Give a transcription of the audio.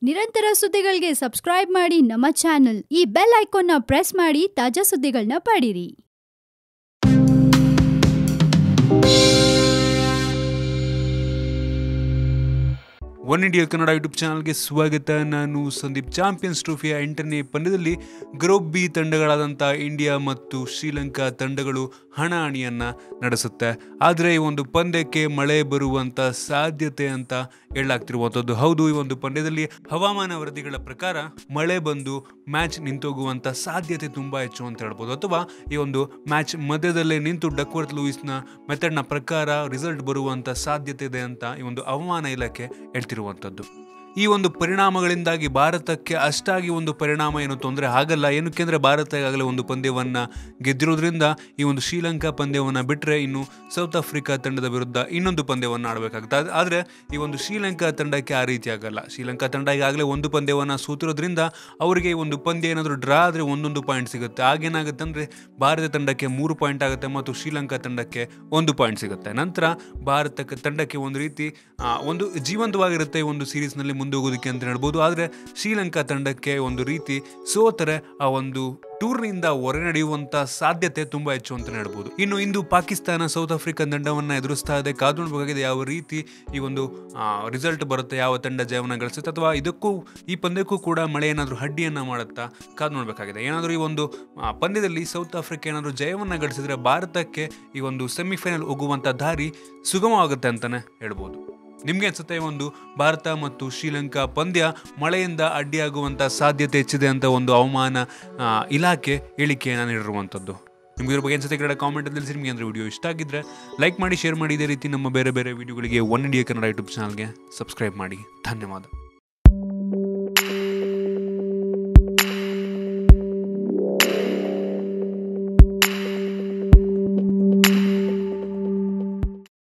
ನಿರಂತರ ಸುದ್ದಿಗಳಿಗೆ ಸಬ್ಸ್ಕ್ರೈಬ್ ಮಾಡಿ ನಮ್ಮ ಚಾನೆಲ್. ಈ ಬೆಲ್ ಐಕಾನ್ನ ಪ್ರೆಸ್ ಮಾಡಿ ತಾಜಾ ಸುದ್ದಿಗಳನ್ನ ಪಡೀರಿ. ಒನ್ ಇಂಡಿಯಾ ಕನ್ನಡ ಯೂಟ್ಯೂಬ್ ಚಾನಲ್ಗೆ ಸ್ವಾಗತ. ನಾನು ಸಂದೀಪ್. ಚಾಂಪಿಯನ್ಸ್ ಟ್ರೋಫಿಯ 8ನೇ ಪಂದ್ಯದಲ್ಲಿ ಗ್ರೂಪ್ ಬಿ ತಂಡಗಳಾದಂಥ ಇಂಡಿಯಾ ಮತ್ತು ಶ್ರೀಲಂಕಾ ತಂಡಗಳು ಹಣಾಹಣಿಯನ್ನು ನಡೆಸುತ್ತೆ. ಆದರೆ ಈ ಒಂದು ಪಂದ್ಯಕ್ಕೆ ಮಳೆ ಬರುವಂಥ ಸಾಧ್ಯತೆ ಅಂತ ಹೇಳಲಾಗ್ತಿರುವಂಥದ್ದು. ಹೌದು, ಈ ಒಂದು ಪಂದ್ಯದಲ್ಲಿ ಹವಾಮಾನ ವರದಿಗಳ ಪ್ರಕಾರ ಮಳೆ ಬಂದು ಮ್ಯಾಚ್ ನಿಂತೋಗುವಂಥ ಸಾಧ್ಯತೆ ತುಂಬ ಹೆಚ್ಚು ಅಂತ ಹೇಳ್ಬೋದು. ಅಥವಾ ಈ ಒಂದು ಮ್ಯಾಚ್ ಮಧ್ಯದಲ್ಲೇ ನಿಂತು ಡಕ್ವರ್ತ್ ಲೂಯಿಸ್ನ ಮೆಥಡ್ನ ಪ್ರಕಾರ ರಿಸಲ್ಟ್ ಬರುವಂಥ ಸಾಧ್ಯತೆ ಇದೆ ಅಂತ ಈ ಒಂದು ಹವಾಮಾನ ಇಲಾಖೆ ಹೇಳ್ತಿರುವಂಥದ್ದು. ಈ ಒಂದು ಪರಿಣಾಮಗಳಿಂದಾಗಿ ಭಾರತಕ್ಕೆ ಅಷ್ಟಾಗಿ ಒಂದು ಪರಿಣಾಮ ಏನು ತೊಂದರೆ ಆಗಲ್ಲ. ಏನಕ್ಕೆ ಅಂದರೆ ಭಾರತ ಈಗಾಗಲೇ ಒಂದು ಪಂದ್ಯವನ್ನು ಗೆದ್ದಿರೋದ್ರಿಂದ ಈ ಒಂದು ಶ್ರೀಲಂಕಾ ಪಂದ್ಯವನ್ನು ಬಿಟ್ಟರೆ ಇನ್ನು ಸೌತ್ ಆಫ್ರಿಕಾ ತಂಡದ ವಿರುದ್ಧ ಇನ್ನೊಂದು ಪಂದ್ಯವನ್ನು ಆಡಬೇಕಾಗ್ತದೆ. ಆದರೆ ಈ ಒಂದು ಶ್ರೀಲಂಕಾ ತಂಡಕ್ಕೆ ಆ ರೀತಿ ಆಗಲ್ಲ. ಶ್ರೀಲಂಕಾ ತಂಡ ಈಗಾಗಲೇ ಒಂದು ಪಂದ್ಯವನ್ನು ಸೋತಿರೋದ್ರಿಂದ ಅವರಿಗೆ ಈ ಒಂದು ಪಂದ್ಯ ಏನಾದರೂ ಡ್ರಾ ಆದರೆ 1 ಪಾಯಿಂಟ್ ಸಿಗುತ್ತೆ. ಆಗೇನಾಗುತ್ತೆ ಅಂದರೆ ಭಾರತ ತಂಡಕ್ಕೆ 3 ಪಾಯಿಂಟ್ ಆಗುತ್ತೆ ಮತ್ತು ಶ್ರೀಲಂಕಾ ತಂಡಕ್ಕೆ 1 ಪಾಯಿಂಟ್ ಸಿಗುತ್ತೆ. ನಂತರ ಭಾರತ ತಂಡಕ್ಕೆ ಒಂದು ರೀತಿ ಒಂದು ಜೀವಂತವಾಗಿರುತ್ತೆ ಈ ಒಂದು ಸೀರೀಸ್ನಲ್ಲಿ ಮುಂದೋಗೋದಕ್ಕೆ ಅಂತ ಹೇಳ್ಬೋದು. ಆದರೆ ಶ್ರೀಲಂಕಾ ತಂಡಕ್ಕೆ ಒಂದು ರೀತಿ ಸೋತರೆ ಆ ಒಂದು ಟೂರ್ನಿಂದ ಹೊರ ನಡೆಯುವಂಥ ಸಾಧ್ಯತೆ ತುಂಬ ಹೆಚ್ಚು ಅಂತ ಹೇಳ್ಬೋದು. ಇನ್ನು ಇಂದು ಪಾಕಿಸ್ತಾನ ಸೌತ್ ಆಫ್ರಿಕಾ ತಂಡವನ್ನು ಎದುರಿಸ್ತಾ ಇದೆ. ಕಾದು ನೋಡಬೇಕಾಗಿದೆ ಯಾವ ರೀತಿ ಈ ಒಂದು ರಿಸಲ್ಟ್ ಬರುತ್ತೆ, ಯಾವ ತಂಡ ಜಯವನ್ನು ಗಳಿಸುತ್ತೆ, ಅಥವಾ ಈ ಪಂದ್ಯಕ್ಕೂ ಕೂಡ ಮಳೆ ಏನಾದರೂ ಅಡ್ಡಿಯನ್ನು ಮಾಡುತ್ತಾ ಕಾದು ನೋಡಬೇಕಾಗಿದೆ. ಏನಾದರೂ ಈ ಒಂದು ಪಂದ್ಯದಲ್ಲಿ ಸೌತ್ ಆಫ್ರಿಕಾ ಏನಾದರೂ ಜಯವನ್ನು ಗಳಿಸಿದ್ರೆ ಭಾರತಕ್ಕೆ ಈ ಒಂದು ಸೆಮಿಫೈನಲ್ ಹೋಗುವಂಥ ದಾರಿ ಸುಗಮವಾಗುತ್ತೆ ಅಂತಲೇ ಹೇಳ್ಬೋದು. ನಿಮಗೆ ಅನ್ಸುತ್ತೆ ಒಂದು ಭಾರತ ಮತ್ತು ಶ್ರೀಲಂಕಾ ಪಂದ್ಯ ಮಳೆಯಿಂದ ಅಡ್ಡಿಯಾಗುವಂಥ ಸಾಧ್ಯತೆ ಹೆಚ್ಚಿದೆ ಅಂತ ಒಂದು ಹವಾಮಾನ ಇಲಾಖೆ ಹೇಳಿಕೆಯನ್ನು ನೀಡಿರುವಂಥದ್ದು. ನಿಮಗೆ ಇದ್ರ ಬಗ್ಗೆ ಅನ್ಸುತ್ತೆ ಕನ್ನಡ ಕಾಮೆಂಟಲ್ಲಿ ತಿಳಿಸಿ. ನಿಮಗೆ ಅಂದರೆ ವಿಡಿಯೋ ಇಷ್ಟ ಆಗಿದ್ದರೆ ಲೈಕ್ ಮಾಡಿ, ಶೇರ್ ಮಾಡಿ. ಇದೇ ರೀತಿ ನಮ್ಮ ಬೇರೆ ಬೇರೆ ವಿಡಿಯೋಗಳಿಗೆ ಒನ್ ಇಂಡಿಯಾ ಕನ್ನಡ ಯೂಟ್ಯೂಬ್ ಚಾನಲ್ಗೆ ಸಬ್ಸ್ಕ್ರೈಬ್ ಮಾಡಿ. ಧನ್ಯವಾದ.